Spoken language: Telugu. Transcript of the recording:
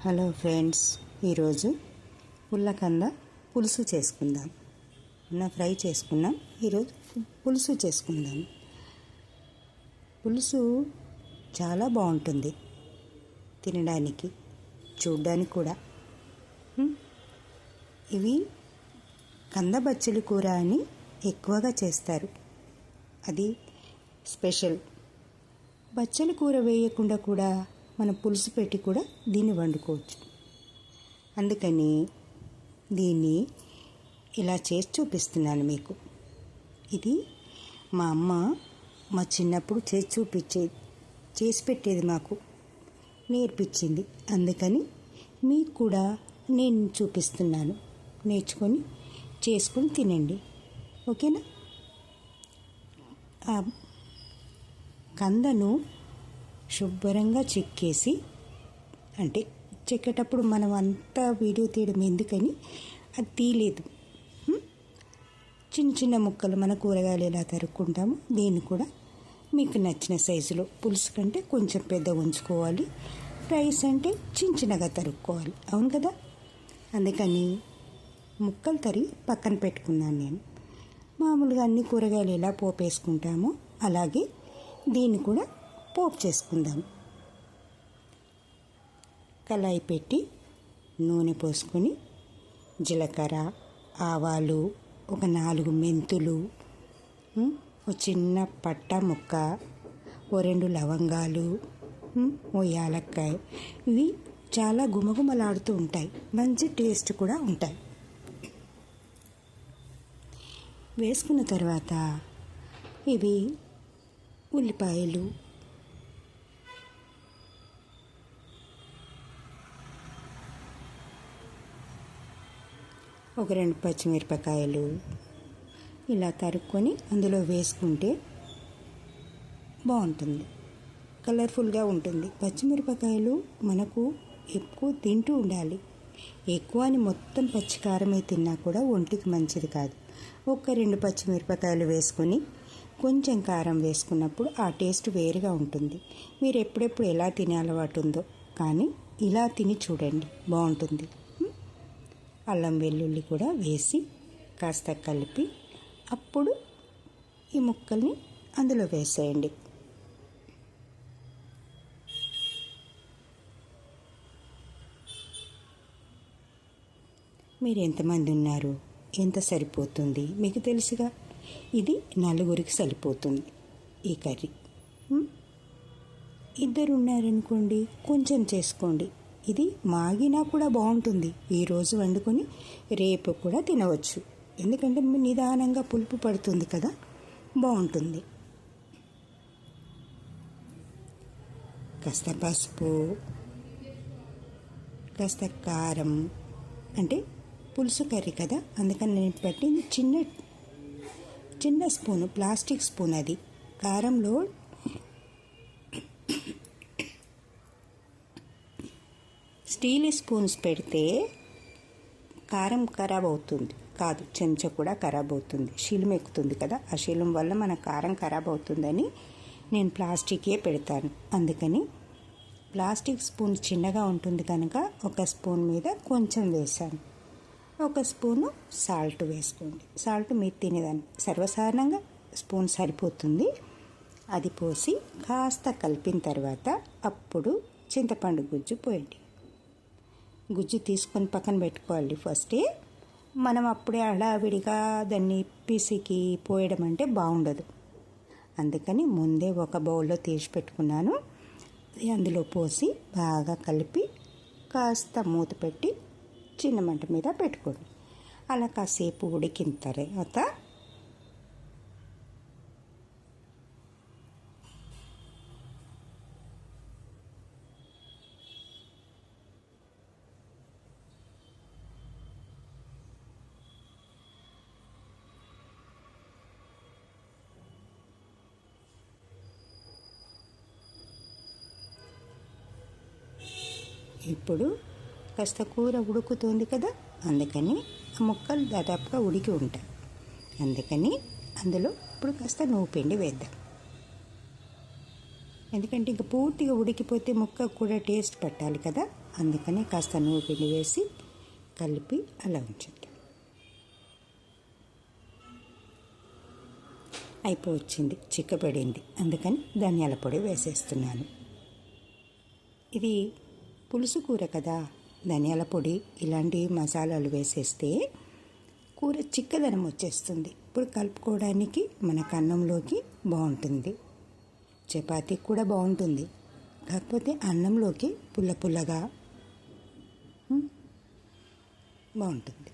హలో ఫ్రెండ్స్, ఈరోజు ఉల్లకంద పులుసు చేసుకుందాం. ఫ్రై చేసుకున్నాం, ఈరోజు పులుసు చేసుకుందాం. పులుసు చాలా బాగుంటుంది తినడానికి, చూడ్డానికి కూడా. ఇవి కంద బచ్చలి కూర అని ఎక్కువగా చేస్తారు, అది స్పెషల్. బచ్చలి కూర వేయకుండా కూడా మనం పులుసు పెట్టి కూడా దీన్ని వండుకోవచ్చు. అందుకని దీన్ని ఇలా చేసి చూపిస్తున్నాను మీకు. ఇది మా అమ్మ మా చిన్నప్పుడు చేసి పెట్టేది, మాకు నేర్పించింది. అందుకని మీకు కూడా నేను చూపిస్తున్నాను. నేర్చుకొని చేసుకొని తినండి, ఓకేనా? కందను శుభ్రంగా చెక్కేసి, అంటే చెక్కేటప్పుడు మనం అంతా వీడియో తీయడం ఎందుకని అది తీయలేదు. చిన్న చిన్న ముక్కలు మన కూరగాయలు ఎలా తరుక్కుంటామో దీన్ని కూడా మీకు నచ్చిన సైజులో, పులుసు కంటే కొంచెం పెద్దగా ఉంచుకోవాలి, రైస్ అంటే చిన్న చిన్నగా తరుక్కోవాలి, అవును కదా? అందుకని ముక్కలు తరిగి పక్కన పెట్టుకున్నాను నేను. మామూలుగా అన్ని కూరగాయలు ఎలా పోపు వేసుకుంటామో అలాగే దీన్ని కూడా పోపు చేసుకుందాం. కళాయి పెట్టి నూనె పోసుకొని జీలకర్ర, ఆవాలు, ఒక 4 మెంతులు, ఒక చిన్న పట్టా ముక్క, ఓ 2 లవంగాలు, ఓ యాలక్కాయ. ఇవి చాలా గుమగుమలాడుతూ ఉంటాయి, మంచి టేస్ట్ కూడా ఉంటాయి. వేసుకున్న తర్వాత ఇవి ఉల్లిపాయలు, ఒక 2 పచ్చిమిరపకాయలు ఇలా తరుక్కొని అందులో వేసుకుంటే బాగుంటుంది, కలర్ఫుల్గా ఉంటుంది. పచ్చిమిరపకాయలు మనకు ఎక్కువ తింటూ ఉండాలి. ఎక్కువ అని మొత్తం పచ్చికారమే తిన్నా కూడా ఒంటికి మంచిది కాదు. ఒక 2 పచ్చిమిరపకాయలు వేసుకొని కొంచెం కారం వేసుకున్నప్పుడు ఆ టేస్ట్ వేరుగా ఉంటుంది. మీరు ఎప్పుడెప్పుడు ఎలా తినే అలవాటు ఉందో కానీ ఇలా తిని చూడండి, బాగుంటుంది. అల్లం వెల్లుల్లి కూడా వేసి కాస్త కలిపి అప్పుడు ఈ ముక్కల్ని అందులో వేసేయండి. మీరు ఎంతమంది ఉన్నారు, ఎంత సరిపోతుంది మీకు తెలుసుగా. ఇది 4 సరిపోతుంది ఈ కర్రీ. 2 ఉన్నారనుకోండి, కొంచెం చేసుకోండి. ఇది మాగినా కూడా బాగుంటుంది. ఈరోజు వండుకొని రేపు కూడా తినవచ్చు, ఎందుకంటే నిదానంగా పులుపు పడుతుంది కదా, బాగుంటుంది. కాస్త పసుపు, కాస్త కారం, అంటే పులుసు కర్రీ కదా అందుకని నేను పెట్టింది చిన్న స్పూను, ప్లాస్టిక్ స్పూన్. అది కారంలో స్టీల్ స్పూన్స్ పెడితే కారం ఖరాబ్ అవుతుంది, కాదు చెంచా కూడా ఖరాబ్ అవుతుంది, శీలం ఎక్కుతుంది కదా, ఆ శీలం వల్ల మన కారం ఖరాబ్ అవుతుందని నేను ప్లాస్టికే పెడతాను. అందుకని ప్లాస్టిక్ స్పూన్ చిన్నగా ఉంటుంది కనుక ఒక స్పూన్ మీద కొంచెం వేసాను. ఒక స్పూను సాల్ట్ వేసుకోండి. సాల్ట్ మీరు తినేదాన్ని, సర్వసాధారణంగా స్పూన్ సరిపోతుంది. అది పోసి కాస్త కలిపిన తర్వాత అప్పుడు చింతపండు గుజ్జు పోయండి. గుజ్జు తీసుకొని పక్కన పెట్టుకోవాలి ఫస్టే. మనం అప్పుడే హడావిడిగా దాన్ని పిసికి పోయడం అంటే బాగుండదు. అందుకని ముందే ఒక బౌల్లో తీసి పెట్టుకున్నాను. అందులో పోసి బాగా కలిపి కాస్త మూత పెట్టి చిన్న మంట మీద పెట్టుకోండి. అలా కాసేపు ఉడికిన తర్వాత ఇప్పుడు కాస్త కూర ఉడుకుతుంది కదా, అందుకని ఆ ముక్కలు దాదాపుగా ఉడికి ఉంటాయి. అందుకని అందులో ఇప్పుడు కాస్త నువ్వు పిండి వేద్దాం. ఎందుకంటే ఇంకా పూర్తిగా ఉడికిపోతే ముక్క కూడా టేస్ట్ పట్టాలి కదా, అందుకని కాస్త నువ్వు పిండి వేసి కలిపి అలా ఉంచేద్దాం. అయిపోవచ్చింది, చిక్కబడింది, అందుకని ధనియాల పొడి వేసేస్తున్నాను. ఇది పులుసు కూర కదా, ధనియాల పొడి ఇలాంటి మసాలాలు వేసేస్తే కూర చిక్కదనం వచ్చేస్తుంది. ఇప్పుడు కలుపుకోవడానికి మనకు అన్నంలోకి బాగుంటుంది, చపాతీకి కూడా బాగుంటుంది. కాకపోతే అన్నంలోకి పుల్ల పుల్లగా బాగుంటుంది.